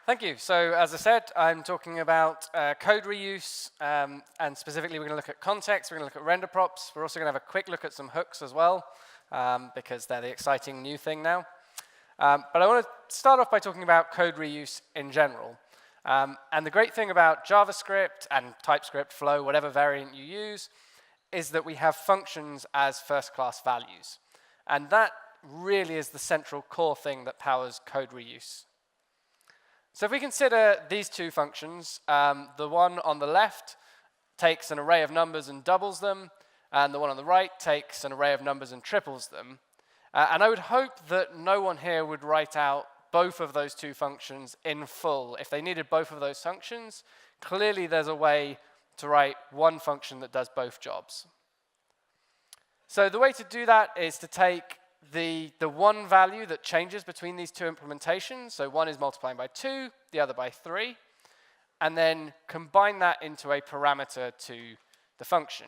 Thank you. So as I said, I'm talking about code reuse, and specifically we're going to look at context, we're going to look at render props, we're also going to have a quick look at some hooks as well, because they're the exciting new thing now. But I want to start off by talking about code reuse in general. And the great thing about JavaScript and TypeScript, Flow, whatever variant you use, is that we have functions as first-class values. And that really is the central core thing that powers code reuse. So if we consider these two functions, the one on the left takes an array of numbers and doubles them, and the one on the right takes an array of numbers and triples them. And I would hope that no one here would write out both of those two functions in full. If they needed both of those functions, clearly there's a way to write one function that does both jobs. So the way to do that is to take the one value that changes between these two implementations, so one is multiplying by 2, the other by 3, and then combine that into a parameter to the function.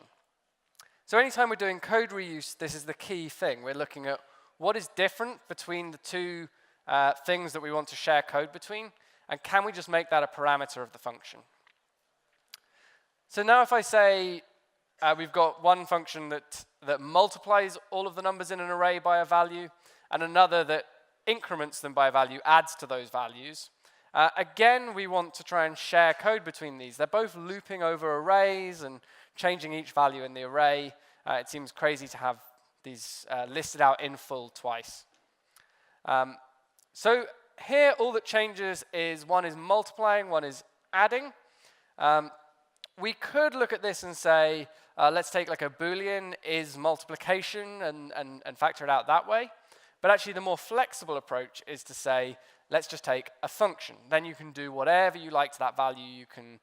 So anytime we're doing code reuse, this is the key thing. We're looking at what is different between the two things that we want to share code between, and can we just make that a parameter of the function? So now if I say we've got one function that multiplies all of the numbers in an array by a value, and another that increments them by a value, adds to those values. Again, we want to try and share code between these. They're both looping over arrays and changing each value in the array. It seems crazy to have these listed out in full twice. So here, all that changes is one is multiplying, one is adding. We could look at this and say, let's take like a Boolean is multiplication and factor it out that way. But actually, the more flexible approach is to say, let's just take a function. Then you can do whatever you like to that value. You can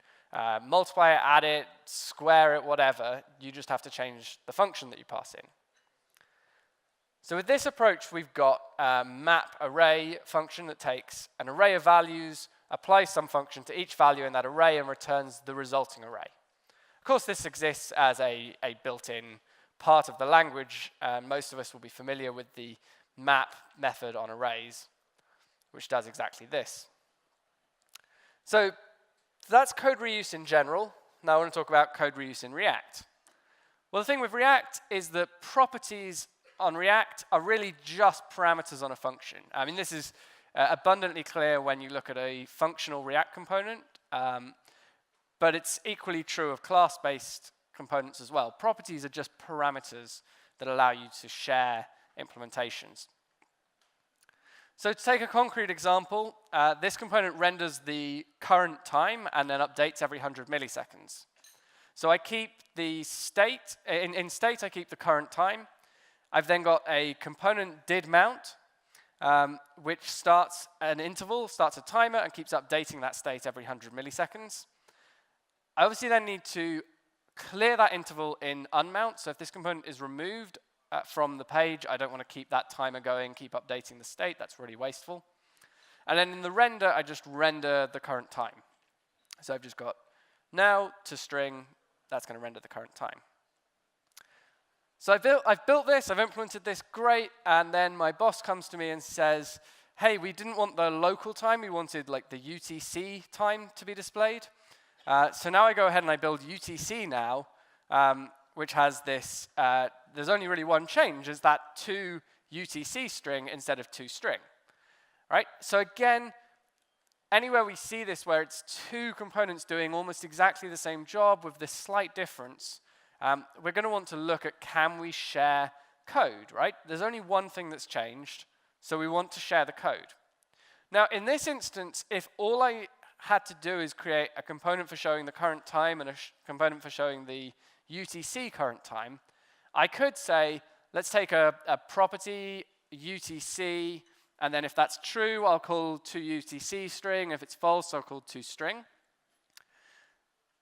multiply it, add it, square it, whatever. You just have to change the function that you pass in. So with this approach, we've got a map array function that takes an array of values, applies some function to each value in that array, and returns the resulting array. Of course, this exists as a built-in part of the language, and most of us will be familiar with the map method on arrays, which does exactly this. So that's code reuse in general. Now I want to talk about code reuse in React. Well, the thing with React is that properties on React are really just parameters on a function. I mean, this is abundantly clear when you look at a functional React component, but it's equally true of class-based components as well. Properties are just parameters that allow you to share implementations. So to take a concrete example, this component renders the current time and then updates every 100 milliseconds. So I keep the state, in state I keep the current time. I've then got a component didMount, which starts an interval, starts a timer, and keeps updating that state every 100 milliseconds. I obviously then need to clear that interval in unmount. So if this component is removed from the page, I don't want to keep that timer going, keep updating the state. That's really wasteful. And then in the render, I just render the current time. So I've just got now to string. That's going to render the current time. So I've built this, I've implemented this, great, and then my boss comes to me and says, hey, we didn't want the local time, we wanted like the UTC time to be displayed. So now I go ahead and I build UTC now, which has this, there's only really one change, is that to UTC string instead of to string. Right? So again, anywhere we see this where it's two components doing almost exactly the same job with this slight difference, we're going to want to look at, can we share code, right? There's only one thing that's changed, so we want to share the code. Now, in this instance, if all I had to do is create a component for showing the current time and a component for showing the UTC current time, I could say, let's take a property UTC, and then if that's true, I'll call toUTC string. If it's false, I'll call toString.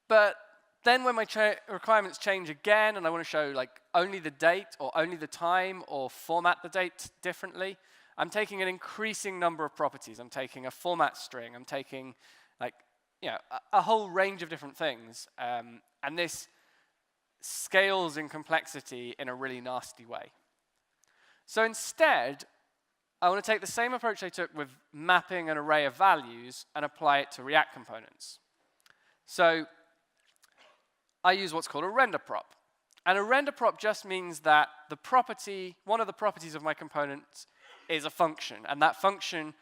But then when my requirements change again and I want to show like only the date or only the time or format the date differently, I'm taking an increasing number of properties. I'm taking a format string. I'm taking like, a whole range of different things. And this scales in complexity in a really nasty way. So instead, I want to take the same approach I took with mapping an array of values and apply it to React components. So I use what's called a render prop. And a render prop just means that the property, one of the properties of my component is a function, and that function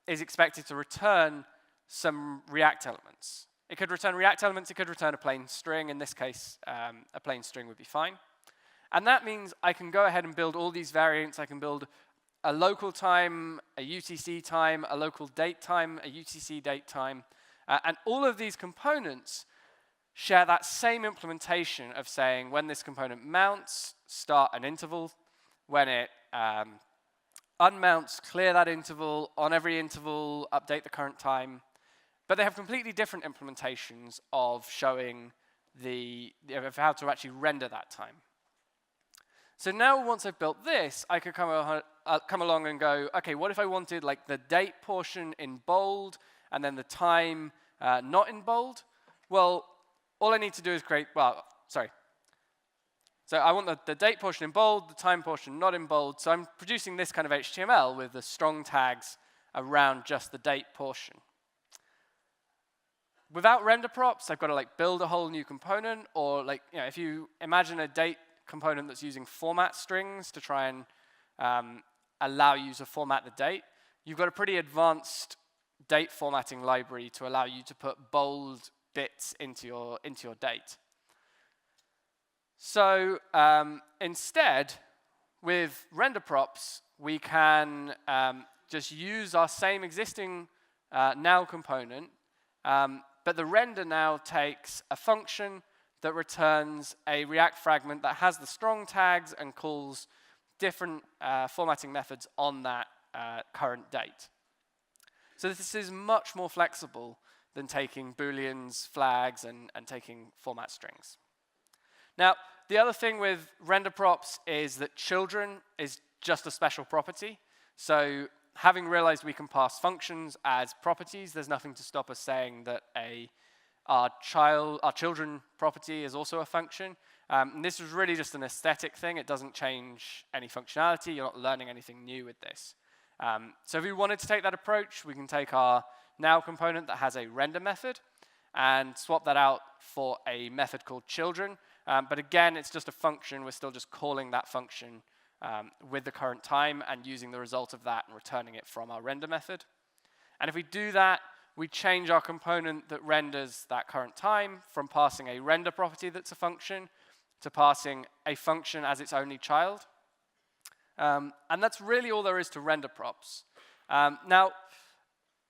is expected to return some React elements. It could return React elements, it could return a plain string. In this case, a plain string would be fine. And that means I can go ahead and build all these variants. I can build a local time, a UTC time, a local date time, a UTC date time. And all of these components share that same implementation of saying when this component mounts, start an interval. When it unmounts, clear that interval. On every interval, update the current time. But they have completely different implementations of showing of how to actually render that time. So now once I've built this, I could come along and go, okay, what if I wanted like the date portion in bold and then the time not in bold? Well, all I need to do is So I want the date portion in bold, the time portion not in bold. So I'm producing this kind of HTML with the strong tags around just the date portion. Without render props, I've got to like build a whole new component, or like, you know, if you imagine a date component that's using format strings to try and allow you to format the date, you've got a pretty advanced date formatting library to allow you to put bold bits into your date. So instead, with render props, we can just use our same existing now component, but the render now takes a function that returns a React fragment that has the strong tags and calls different formatting methods on that current date. So this is much more flexible than taking booleans, flags, and taking format strings. Now, the other thing with render props is that children is just a special property. So having realized we can pass functions as properties, there's nothing to stop us saying that our children property is also a function. And this is really just an aesthetic thing. It doesn't change any functionality. You're not learning anything new with this. So if we wanted to take that approach, we can take our now component that has a render method and swap that out for a method called children. But again, it's just a function. We're still just calling that function with the current time and using the result of that and returning it from our render method. And if we do that, we change our component that renders that current time from passing a render property that's a function to passing a function as its only child. And that's really all there is to render props. Now,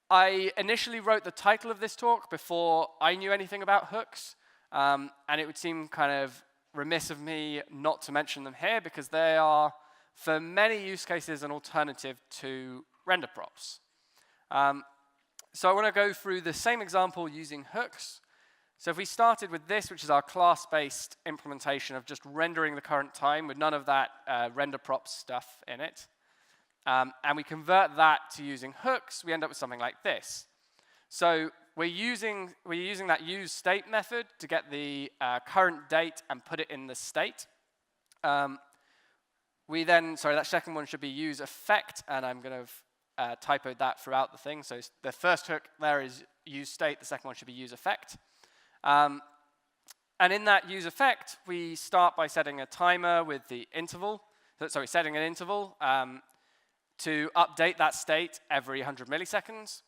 I initially wrote the title of this talk before I knew anything about hooks. And it would seem kind of remiss of me not to mention them here because they are, for many use cases, an alternative to render props. So I want to go through the same example using hooks. So if we started with this, which is our class-based implementation of just rendering the current time with none of that render props stuff in it, and we convert that to using hooks, we end up with something like this. So we're using that useState method to get the current date and put it in the state. That second one should be useEffect, and I'm going to typo that throughout the thing. So the first hook there is useState, the second one should be useEffect. And in that useEffect, we start by setting a timer with the interval, setting an interval to update that state every 100 milliseconds.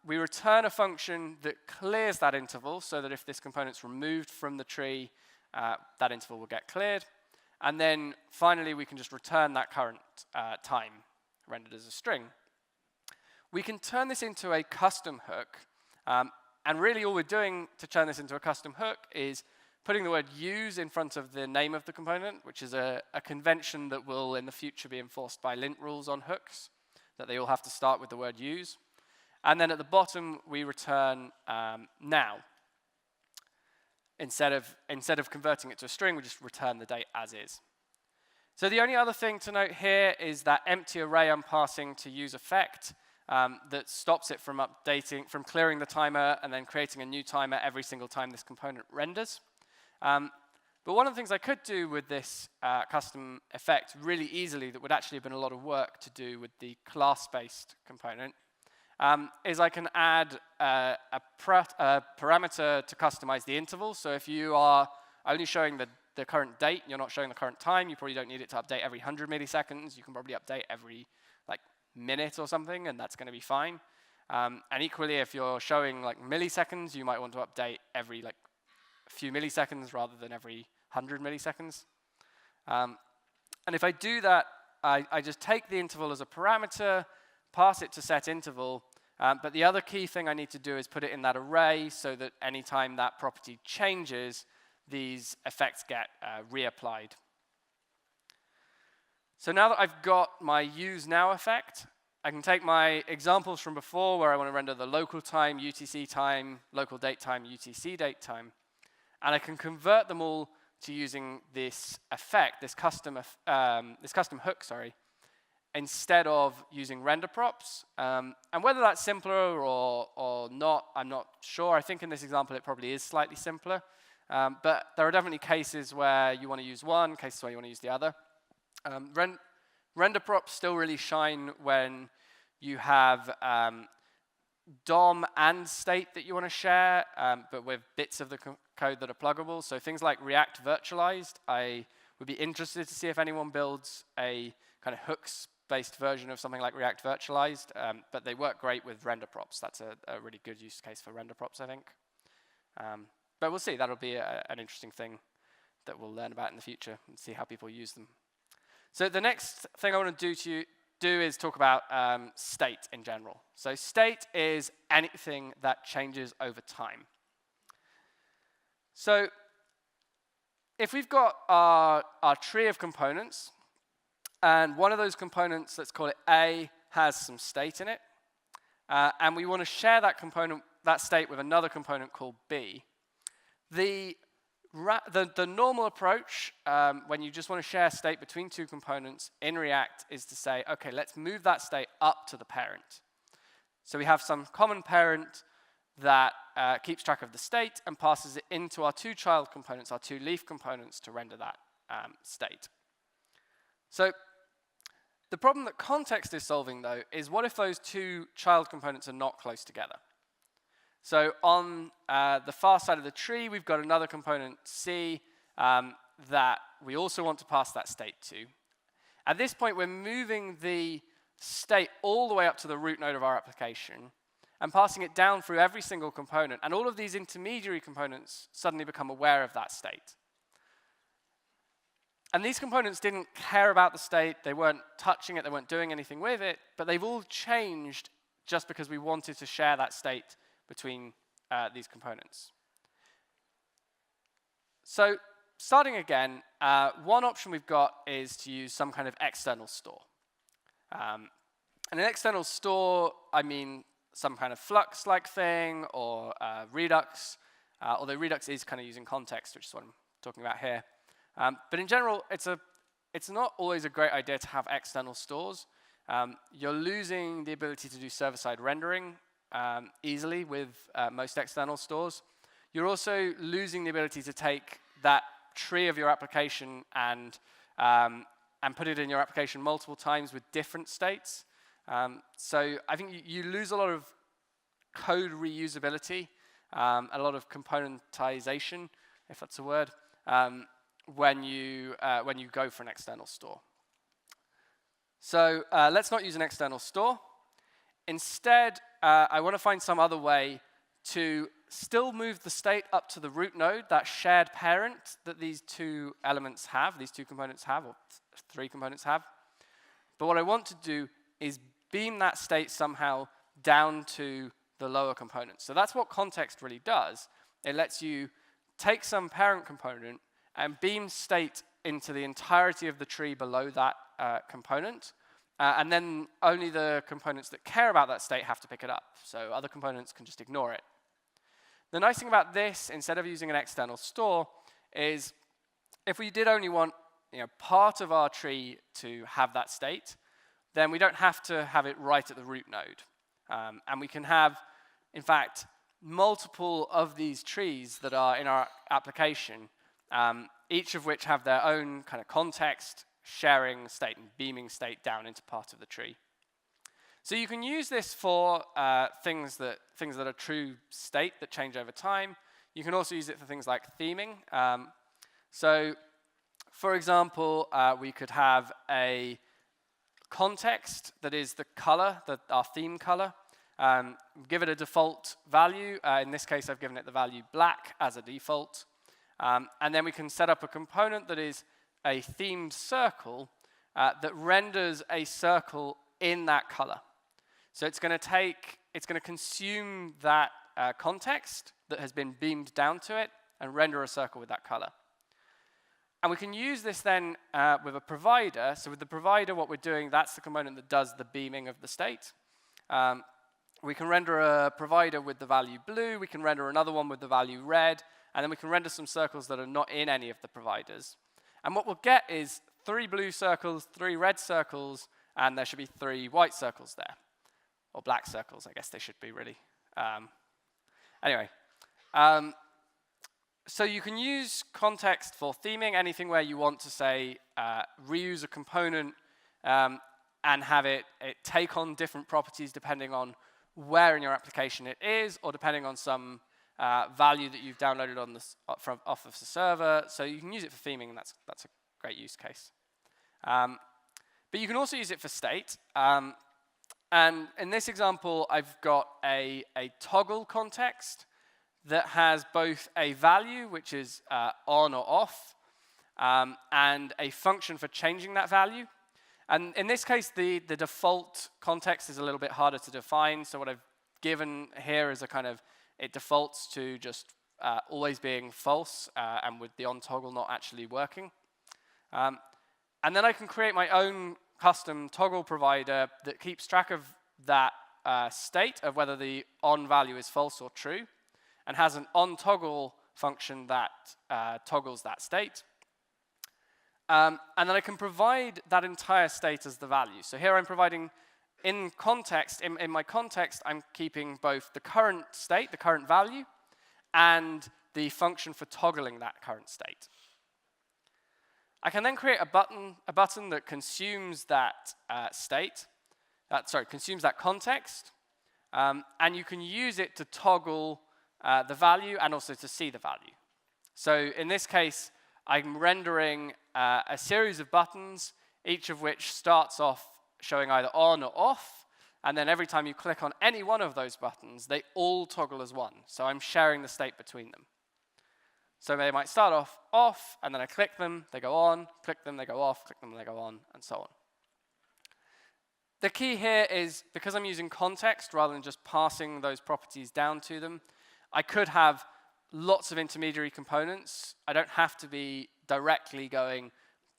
We return a function that clears that interval so that if this component's removed from the tree, that interval will get cleared. And then finally, we can just return that current time rendered as a string. We can turn this into a custom hook. And really all we're doing to turn this into a custom hook is putting the word use in front of the name of the component, which is a convention that will in the future be enforced by lint rules on hooks, that they all have to start with the word use. And then at the bottom, we return now. Instead of converting it to a string, we just return the date as is. So the only other thing to note here is that empty array I'm passing to useEffect that stops it from clearing the timer and then creating a new timer every single time this component renders. But But one of the things I could do with this custom effect really easily that would actually have been a lot of work to do with the class-based component is I can add a parameter to customize the interval. So if you are only showing the current date, you're not showing the current time, you probably don't need it to update every 100 milliseconds. You can probably update every minute or something, and that's going to be fine. And equally, if you're showing milliseconds, you might want to update every few milliseconds rather than every 100 milliseconds. And if I do that, I just take the interval as a parameter, pass it to set interval, but the other key thing I need to do is put it in that array so that anytime that property changes, these effects get reapplied. So now that I've got my use now effect, I can take my examples from before where I want to render the local time, UTC time, local date time, UTC date time, and I can convert them all to using this effect, this custom hook, instead of using render props. And whether that's simpler or not, I'm not sure. I think in this example it probably is slightly simpler. But there are definitely cases where you want to use one, cases where you want to use the other. Render props still really shine when you have DOM and state that you want to share, but with bits of the code that are pluggable. So things like React Virtualized, I would be interested to see if anyone builds a kind of hooks-based version of something like React Virtualized, but they work great with render props. That's a really good use case for render props, I think. But we'll see. That'll be an interesting thing that we'll learn about in the future and see how people use them. So the next thing I want to do is talk about state in general. So state is anything that changes over time. So if we've got our tree of components, and one of those components, let's call it A, has some state in it, and we want to share that component, that state, with another component called B, the normal approach when you just want to share state between two components in React is to say, okay, let's move that state up to the parent. So we have some common parent that keeps track of the state and passes it into our two child components, our two leaf components, to render that state. So the problem that context is solving, though, is what if those two child components are not close together? So on the far side of the tree, we've got another component, C, that we also want to pass that state to. At this point, we're moving the state all the way up to the root node of our application and passing it down through every single component. And all of these intermediary components suddenly become aware of that state. And these components didn't care about the state. They weren't touching it. They weren't doing anything with it. But they've all changed just because we wanted to share that state between these components. So starting again, one option we've got is to use some kind of external store. And an external store, I mean some kind of Flux-like thing, or Redux, although Redux is kind of using context, which is what I'm talking about here. But in general, it's not always a great idea to have external stores. You're losing the ability to do server-side rendering easily with most external stores. You're also losing the ability to take that tree of your application and put it in your application multiple times with different states. So I think you lose a lot of code reusability, a lot of componentization, if that's a word, when you go for an external store. So let's not use an external store. Instead, I want to find some other way to still move the state up to the root node, that shared parent that these two elements have, these two components have, or three components have. But what I want to do is beam that state somehow down to the lower components. So that's what context really does. It lets you take some parent component and beam state into the entirety of the tree below that component. And then only the components that care about that state have to pick it up. So other components can just ignore it. The nice thing about this, instead of using an external store, is if we did only want part of our tree to have that state, then we don't have to have it right at the root node. And we can have, in fact, multiple of these trees that are in our application each of which have their own kind of context, sharing state, and beaming state down into part of the tree. So you can use this for things that are true state that change over time. You can also use it for things like theming. So, for example, we could have a context that is the color, our theme color. Give it a default value. In this case, I've given it the value black as a default. And then we can set up a component that is a themed circle that renders a circle in that color. So it's going to consume that context that has been beamed down to it and render a circle with that color. And we can use this then with a provider. So with the provider, what we're doing, that's the component that does the beaming of the state. We can render a provider with the value blue. We can render another one with the value red. And then we can render some circles that are not in any of the providers. And what we'll get is 3 blue circles, 3 red circles, and there should be 3 white circles there. Or black circles, I guess they should be, really. Anyway. So you can use context for theming, anything where you want to, say, reuse a component and have it take on different properties depending on where in your application it is, or depending on some value that you've downloaded on off of the server. So you can use it for theming, and that's a great use case. But you can also use it for state. And in this example, I've got a toggle context that has both a value, which is on or off, and a function for changing that value. And in this case, the default context is a little bit harder to define. So what I've given here is a kind of, it defaults to just always being false, and with the on toggle not actually working. And then I can create my own custom toggle provider that keeps track of that state of whether the on value is false or true, and has an on toggle function that toggles that state. And then I can provide that entire state as the value. So here I'm providing, in context, in my context, I'm keeping both the current state, the current value, and the function for toggling that current state. I can then create a button that consumes that consumes that context, and you can use it to toggle the value and also to see the value. So in this case, I'm rendering a series of buttons, each of which starts off showing either on or off, and then every time you click on any one of those buttons, they all toggle as one. So I'm sharing the state between them. So they might start off, and then I click them, they go on, click them, they go off, click them, they go on, and so on. The key here is, because I'm using context rather than just passing those properties down to them, I could have lots of intermediary components. I don't have to be directly going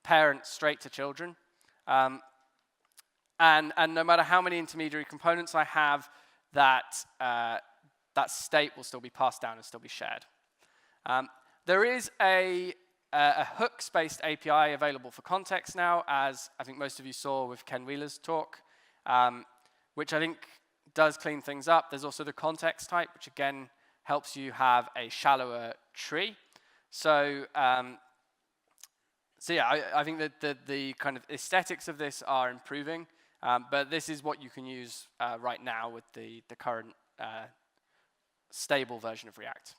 parent straight to children. And no matter how many intermediary components I have, that state will still be passed down and still be shared. There is a hooks-based API available for context now, as I think most of you saw with Ken Wheeler's talk, which I think does clean things up. There's also the context type, which again helps you have a shallower tree. So, yeah, I think that the kind of aesthetics of this are improving, but this is what you can use right now with the current stable version of React.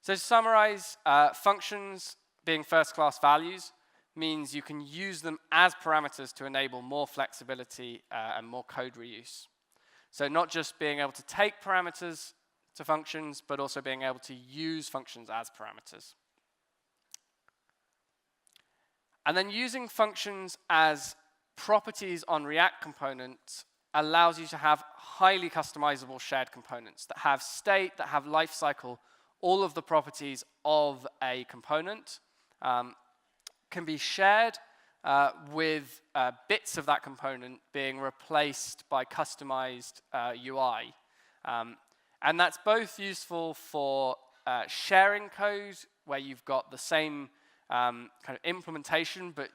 So to summarize, functions being first-class values means you can use them as parameters to enable more flexibility and more code reuse. So not just being able to take parameters to functions, but also being able to use functions as parameters. And then using functions as properties on React components allows you to have highly customizable shared components that have state, that have lifecycle, all of the properties of a component can be shared with bits of that component being replaced by customized UI. And that's both useful for sharing code, where you've got the same kind of implementation, but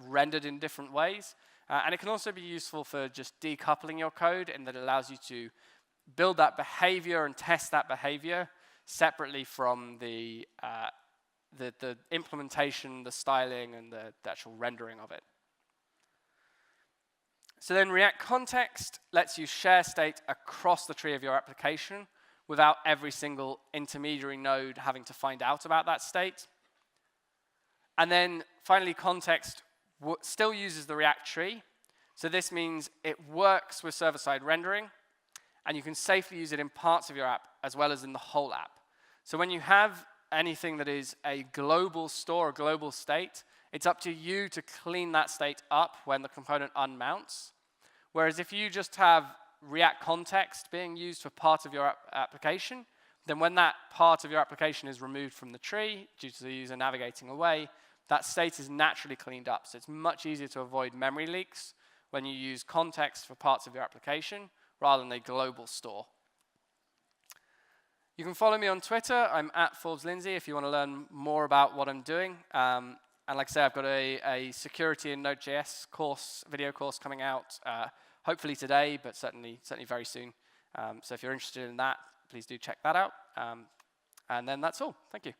rendered in different ways. And it can also be useful for just decoupling your code, and that allows you to build that behavior and test that behavior separately from the the implementation, the styling, and the actual rendering of it. So then React Context lets you share state across the tree of your application without every single intermediary node having to find out about that state. And then finally, Context still uses the React tree. So this means it works with server-side rendering, and you can safely use it in parts of your app as well as in the whole app. So when you have anything that is a global store, a global state, it's up to you to clean that state up when the component unmounts. Whereas if you just have React Context being used for part of your application, then when that part of your application is removed from the tree due to the user navigating away, that state is naturally cleaned up. So it's much easier to avoid memory leaks when you use context for parts of your application rather than a global store. You can follow me on Twitter. I'm at Forbes Lindsay if you want to learn more about what I'm doing. And like I say, I've got a security in Node.js course, video course coming out, hopefully today, but certainly very soon. So if you're interested in that, please do check that out. And then that's all. Thank you.